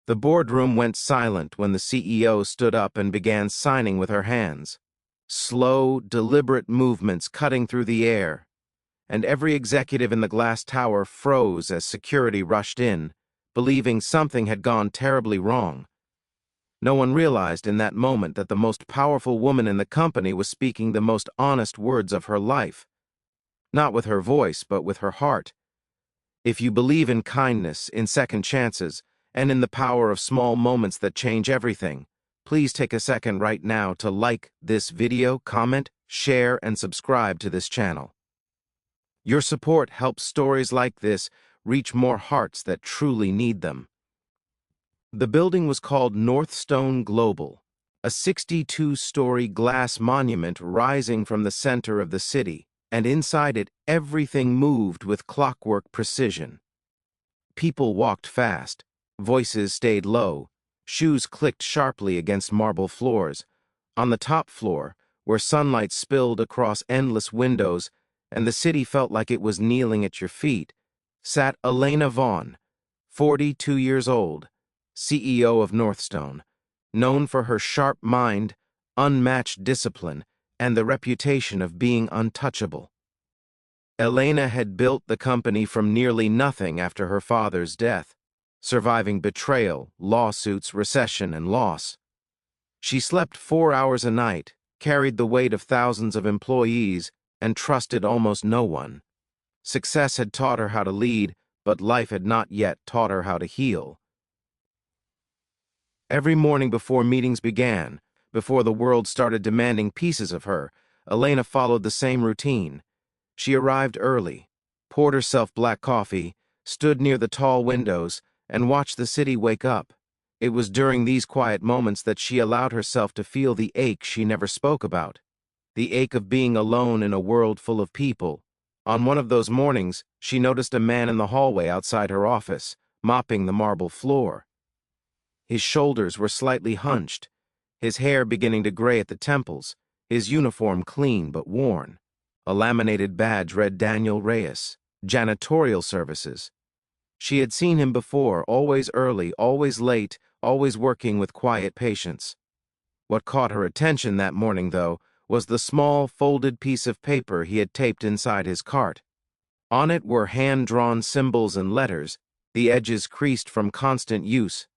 The boardroom went silent when the CEO stood up and began signing with her hands. Slow, deliberate movements cutting through the air, and every executive in the glass tower froze as security rushed in, believing something had gone terribly wrong. No one realized in that moment that the most powerful woman in the company was speaking the most honest words of her life. Not with her voice, but with her heart. If you believe in kindness, in second chances, and in the power of small moments that change everything, please take a second right now to like this video, comment, share, and subscribe to this channel. Your support helps stories like this reach more hearts that truly need them. The building was called Northstone Global, a 62-story glass monument rising from the center of the city, and inside it everything moved with clockwork precision. People walked fast, voices stayed low, shoes clicked sharply against marble floors. On the top floor, where sunlight spilled across endless windows and the city felt like it was kneeling at your feet, sat Elena Vaughn, 42 years old, CEO of Northstone, known for her sharp mind, unmatched discipline, and the reputation of being untouchable. Elena had built the company from nearly nothing after her father's death, surviving betrayal, lawsuits, recession, and loss. She slept 4 hours a night, carried the weight of thousands of employees, and trusted almost no one. Success had taught her how to lead, but life had not yet taught her how to heal. Every morning before meetings began, before the world started demanding pieces of her, Elena followed the same routine. She arrived early, poured herself black coffee, stood near the tall windows, and watched the city wake up. It was during these quiet moments that she allowed herself to feel the ache she never spoke about, the ache of being alone in a world full of people. On one of those mornings, she noticed a man in the hallway outside her office, mopping the marble floor. His shoulders were slightly hunched, his hair beginning to gray at the temples, his uniform clean but worn. A laminated badge read Daniel Reyes, Janitorial Services. She had seen him before, always early, always late, always working with quiet patience. What caught her attention that morning, though, was the small, folded piece of paper he had taped inside his cart. On it were hand-drawn symbols and letters, the edges creased from constant use.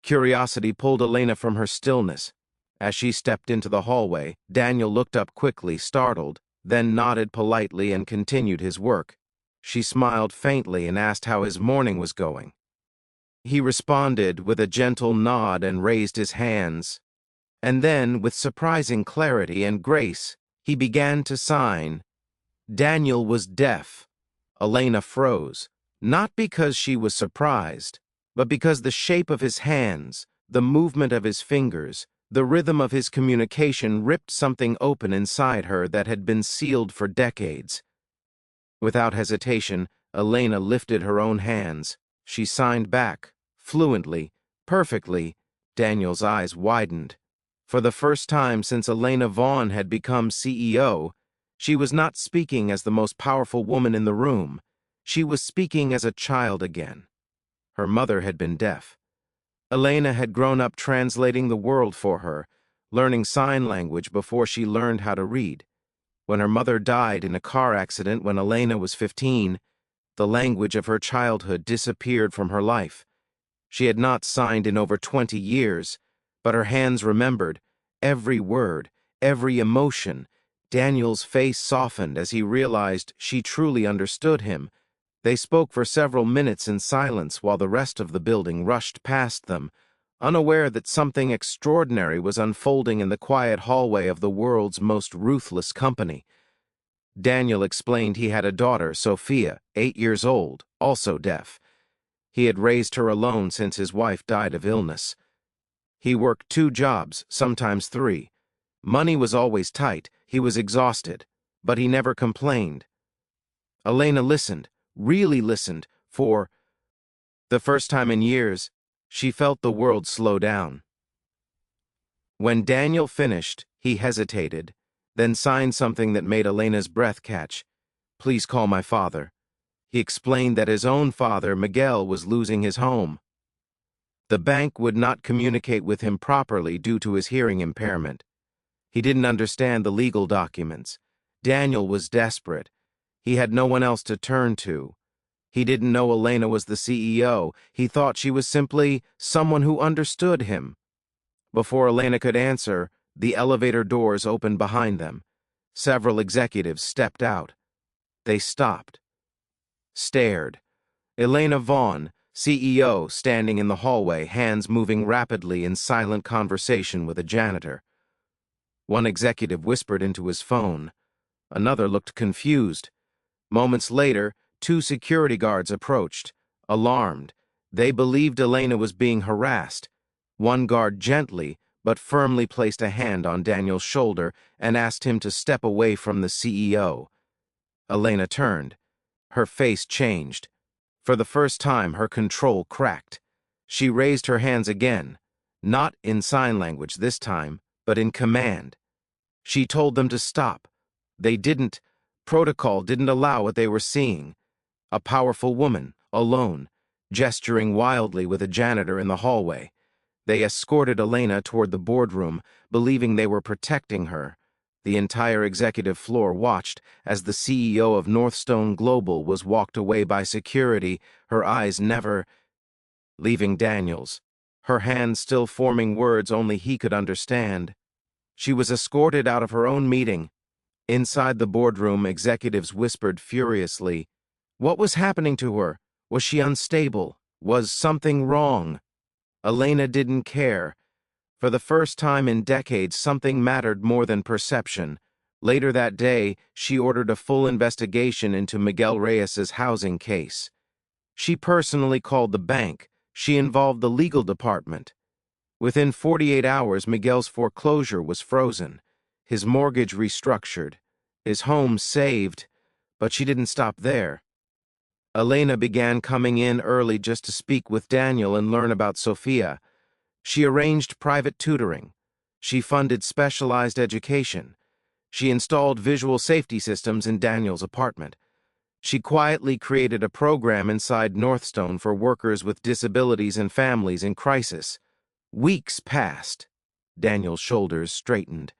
Curiosity pulled Elena from her stillness. As she stepped into the hallway, Daniel looked up quickly, startled, then nodded politely and continued his work. She smiled faintly and asked how his morning was going. He responded with a gentle nod and raised his hands. And then, with surprising clarity and grace, he began to sign. Daniel was deaf. Elena froze, not because she was surprised, but because the shape of his hands, the movement of his fingers, the rhythm of his communication ripped something open inside her that had been sealed for decades. Without hesitation, Elena lifted her own hands. She signed back, fluently, perfectly. Daniel's eyes widened. For the first time since Elena Vaughn had become CEO, she was not speaking as the most powerful woman in the room. She was speaking as a child again. Her mother had been deaf. Elena had grown up translating the world for her, learning sign language before she learned how to read. When her mother died in a car accident when Elena was 15, the language of her childhood disappeared from her life. She had not signed in over 20 years, but her hands remembered every word, every emotion. Daniel's face softened as he realized she truly understood him. They spoke for several minutes in silence while the rest of the building rushed past them, unaware that something extraordinary was unfolding in the quiet hallway of the world's most ruthless company. Daniel explained he had a daughter, Sophia, 8 years old, also deaf. He had raised her alone since his wife died of illness. He worked 2 jobs, sometimes 3. Money was always tight, he was exhausted, but he never complained. Elena listened, really listened, for the first time in years, she felt the world slow down. When Daniel finished, he hesitated, then signed something that made Elena's breath catch. "Please call my father." He explained that his own father, Miguel, was losing his home. The bank would not communicate with him properly due to his hearing impairment. He didn't understand the legal documents. Daniel was desperate. He had no one else to turn to. He didn't know Elena was the CEO. He thought she was simply someone who understood him. Before Elena could answer, the elevator doors opened behind them. Several executives stepped out. They stopped, stared. Elena Vaughn, CEO, standing in the hallway, hands moving rapidly in silent conversation with a janitor. One executive whispered into his phone. Another looked confused. Moments later, two security guards approached, alarmed. They believed Elena was being harassed. One guard gently but firmly placed a hand on Daniel's shoulder and asked him to step away from the CEO. Elena turned. Her face changed. For the first time, her control cracked. She raised her hands again, not in sign language this time, but in command. She told them to stop. They didn't. Protocol didn't allow what they were seeing. A powerful woman, alone, gesturing wildly with a janitor in the hallway. They escorted Elena toward the boardroom, believing they were protecting her. The entire executive floor watched as the CEO of Northstone Global was walked away by security, her eyes never leaving Daniel's, her hands still forming words only he could understand. She was escorted out of her own meeting. Inside the boardroom, executives whispered furiously. What was happening to her? Was she unstable? Was something wrong? Elena didn't care. For the first time in decades, something mattered more than perception. Later that day, she ordered a full investigation into Miguel Reyes's housing case. She personally called the bank. She involved the legal department. Within 48 hours, Miguel's foreclosure was frozen, his mortgage restructured, his home saved, but she didn't stop there. Elena began coming in early just to speak with Daniel and learn about Sophia. She arranged private tutoring. She funded specialized education. She installed visual safety systems in Daniel's apartment. She quietly created a program inside Northstone for workers with disabilities and families in crisis. Weeks passed. Daniel's shoulders straightened.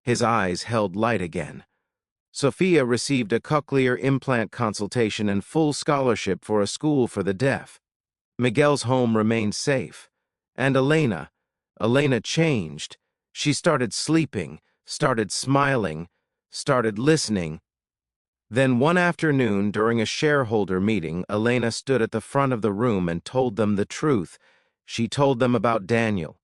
His eyes held light again. Sophia received a cochlear implant consultation and full scholarship for a school for the deaf. Miguel's home remained safe. And Elena changed. She started sleeping, started smiling, started listening. Then one afternoon, during a shareholder meeting, Elena stood at the front of the room and told them the truth. She told them about Daniel,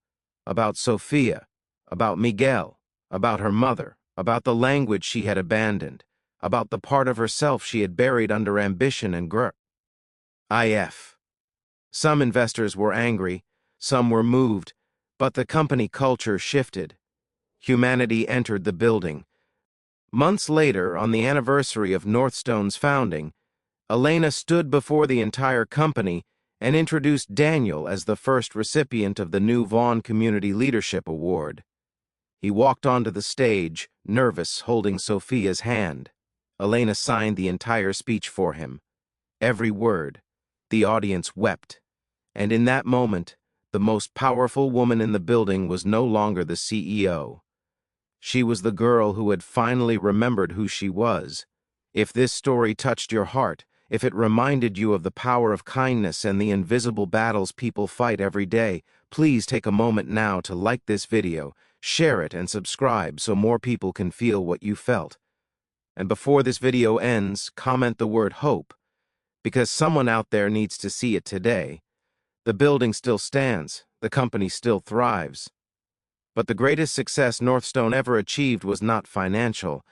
about Sophia, about Miguel, about her mother, about the language she had abandoned, about the part of herself she had buried under ambition and if. Some investors were angry, some were moved, but the company culture shifted. Humanity entered the building. Months later, on the anniversary of Northstone's founding, Elena stood before the entire company and introduced Daniel as the first recipient of the new Vaughn Community Leadership Award. He walked onto the stage, nervous, holding Sophia's hand. Elena signed the entire speech for him. Every word. The audience wept. And in that moment, the most powerful woman in the building was no longer the CEO. She was the girl who had finally remembered who she was. If this story touched your heart, if it reminded you of the power of kindness and the invisible battles people fight every day, please take a moment now to like this video, share it, and subscribe so more people can feel what you felt. And before this video ends, comment the word hope, because someone out there needs to see it today. The building still stands, the company still thrives. But the greatest success Northstone ever achieved was not financial.